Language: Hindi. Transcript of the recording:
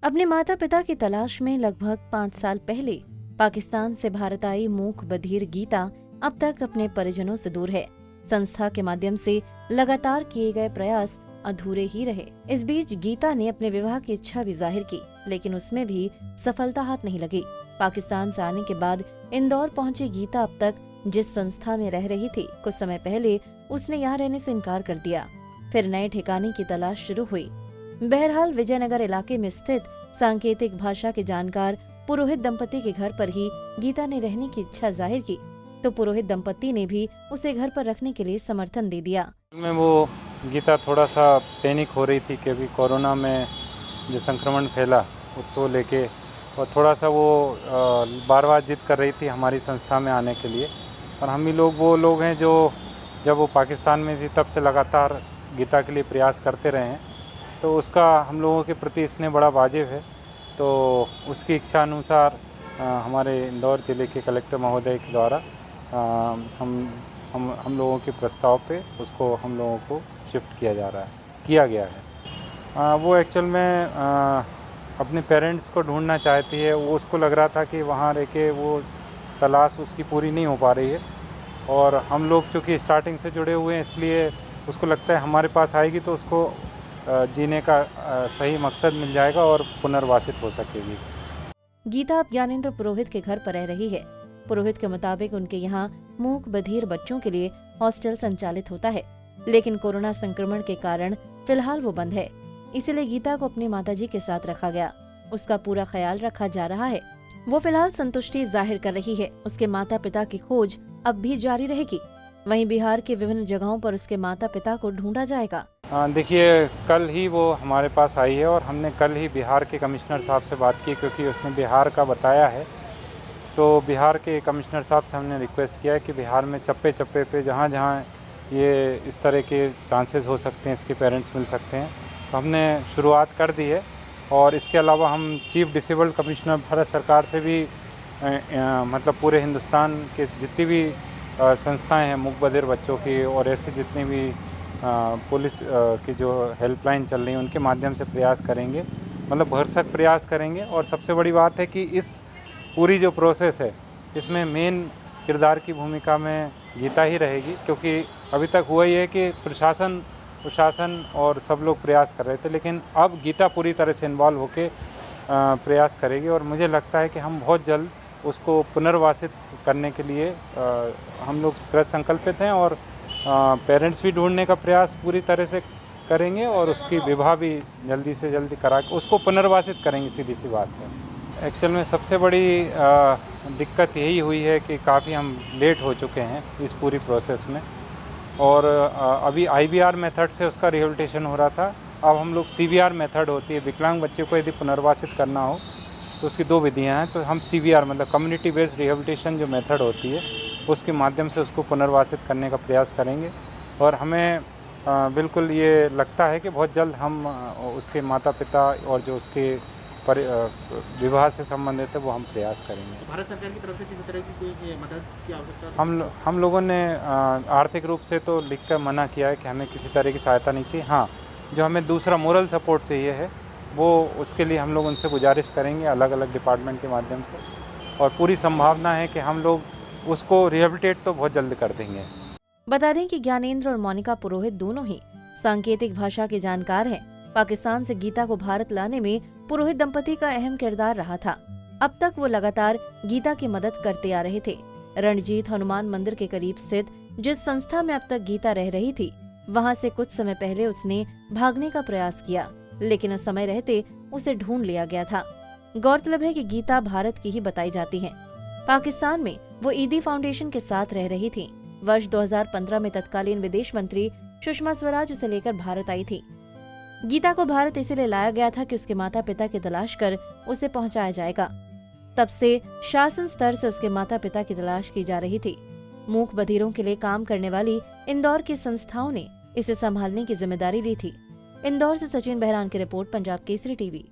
अपने माता पिता की तलाश में लगभग 5 साल पहले पाकिस्तान से भारत आई मूक बधिर गीता अब तक अपने परिजनों से दूर है। संस्था के माध्यम से लगातार किए गए प्रयास अधूरे ही रहे। इस बीच गीता ने अपने विवाह की इच्छा भी जाहिर की, लेकिन उसमें भी सफलता हाथ नहीं लगी। पाकिस्तान से आने के बाद इंदौर पहुंची गीता अब तक जिस संस्था में रह रही थी, कुछ समय पहले उसने यहाँ रहने से इनकार कर दिया। फिर नए ठिकाने की तलाश शुरू हुई। बहरहाल विजयनगर इलाके में स्थित सांकेतिक भाषा के जानकार पुरोहित दंपति के घर पर ही गीता ने रहने की इच्छा जाहिर की, तो पुरोहित दंपति ने भी उसे घर पर रखने के लिए समर्थन दे दिया। में वो गीता थोड़ा सा पैनिक हो रही थी कि अभी कोरोना में जो संक्रमण फैला उसको लेके, और थोड़ा सा वो बार बार जिद कर रही थी हमारी संस्था में आने के लिए। और हम ही लोग वो लोग हैं जो जब वो पाकिस्तान में थी तब से लगातार गीता के लिए प्रयास करते रहे हैं, तो उसका हम लोगों के प्रति इसने बड़ा वाजिब है। तो उसकी इच्छा अनुसार हमारे इंदौर ज़िले के कलेक्टर महोदय के द्वारा हम लोगों के प्रस्ताव पे उसको हम लोगों को शिफ्ट किया गया है। वो एक्चुअल में अपने पेरेंट्स को ढूंढना चाहती है। वो उसको लग रहा था कि वहाँ रह के वो तलाश उसकी पूरी नहीं हो पा रही है, और हम लोग चूँकि स्टार्टिंग से जुड़े हुए हैं इसलिए उसको लगता है हमारे पास आएगी तो उसको जीने का सही मकसद मिल जाएगा और पुनर्वासित हो सकेगी। गीता अब ज्ञानेंद्र पुरोहित के घर पर रह रही है। पुरोहित के मुताबिक उनके यहाँ मूक बधिर बच्चों के लिए हॉस्टल संचालित होता है, लेकिन कोरोना संक्रमण के कारण फिलहाल वो बंद है। इसीलिए गीता को अपनी माताजी के साथ रखा गया। उसका पूरा ख्याल रखा जा रहा है। वो फिलहाल संतुष्टि जाहिर कर रही है। उसके माता पिता की खोज अब भी जारी रहेगी। वहीं बिहार के विभिन्न जगहों पर उसके माता पिता को ढूंढा जाएगा। देखिए, कल ही वो हमारे पास आई है और हमने कल ही बिहार के कमिश्नर साहब से बात की, क्योंकि उसने बिहार का बताया है। तो बिहार के कमिश्नर साहब से हमने रिक्वेस्ट किया है कि बिहार में चप्पे चप्पे पे जहाँ जहाँ ये इस तरह के चांसेस हो सकते हैं, इसके पेरेंट्स मिल सकते हैं, तो हमने शुरुआत कर दी है। और इसके अलावा हम चीफ डिसेबल्ड कमिश्नर भारत सरकार से भी मतलब पूरे हिंदुस्तान के जितनी भी संस्थाएं हैं मूक बधिर बच्चों की, और ऐसे जितने भी पुलिस की जो हेल्पलाइन चल रही है उनके माध्यम से प्रयास करेंगे, मतलब भरसक प्रयास करेंगे। और सबसे बड़ी बात है कि इस पूरी जो प्रोसेस है इसमें मेन किरदार की भूमिका में गीता ही रहेगी, क्योंकि अभी तक हुआ ही है कि प्रशासन और सब लोग प्रयास कर रहे थे, लेकिन अब गीता पूरी तरह से इन्वॉल्व होकर प्रयास करेगी। और मुझे लगता है कि हम बहुत जल्द उसको पुनर्वासित करने के लिए हम लोग कृत संकल्पित हैं, और पेरेंट्स भी ढूंढने का प्रयास पूरी तरह से करेंगे, और उसकी विवाह भी जल्दी से जल्दी करा के उसको पुनर्वासित करेंगे। सीधी सी बात है। एक्चुअल में सबसे बड़ी दिक्कत यही हुई है कि काफ़ी हम लेट हो चुके हैं इस पूरी प्रोसेस में, और अभी IVR मेथड से उसका रिहेबिलिटेशन हो रहा था। अब हम लोग CVR मेथड होती है, विकलांग बच्चे को यदि पुनर्वासित करना हो तो उसकी 2 विधियाँ हैं। तो हम CVR मतलब कम्युनिटी बेस्ड रिहेबिलिटेशन जो मेथड होती है उसके माध्यम से उसको पुनर्वासित करने का प्रयास करेंगे। और हमें बिल्कुल ये लगता है कि बहुत जल्द हम उसके माता पिता और जो उसके विवाह से संबंधित है वो हम प्रयास करेंगे। भारत सरकार की तरफ से किसी तरह की कोई मदद की आवश्यकता? हम लोगों ने आर्थिक रूप से तो लिखकर मना किया है कि हमें किसी तरह की सहायता नहीं चाहिए। हाँ, जो हमें दूसरा मोरल सपोर्ट चाहिए है वो उसके लिए हम लोग उनसे गुजारिश करेंगे अलग अलग डिपार्टमेंट के माध्यम से, और पूरी संभावना है कि हम लोग उसको रिहेबिलिटेट तो बहुत जल्द कर देंगे। बता दें कि ज्ञानेंद्र और मोनिका पुरोहित दोनों ही सांकेतिक भाषा के जानकार हैं। पाकिस्तान से गीता को भारत लाने में पुरोहित दंपति का अहम किरदार रहा था। अब तक वो लगातार गीता की मदद करते आ रहे थे। रणजीत हनुमान मंदिर के करीब स्थित जिस संस्था में अब तक गीता रह रही थी, वहाँ से कुछ समय पहले उसने भागने का प्रयास किया, लेकिन उस समय रहते उसे ढूंढ लिया गया था। गौरतलब है कि गीता भारत की ही बताई जाती है। पाकिस्तान में वो ईदी फाउंडेशन के साथ रह रही थी। वर्ष 2015 में तत्कालीन विदेश मंत्री सुषमा स्वराज उसे लेकर भारत आई थी। गीता को भारत इसलिए लाया गया था कि उसके माता पिता की तलाश कर उसे पहुंचाया जाएगा। तब से शासन स्तर से उसके माता पिता की तलाश की जा रही थी। मूक बधिरों के लिए काम करने वाली इंदौर की संस्थाओं ने इसे संभालने की जिम्मेदारी ली थी। इंदौर से सचिन बहरान की रिपोर्ट, पंजाब केसरी टीवी।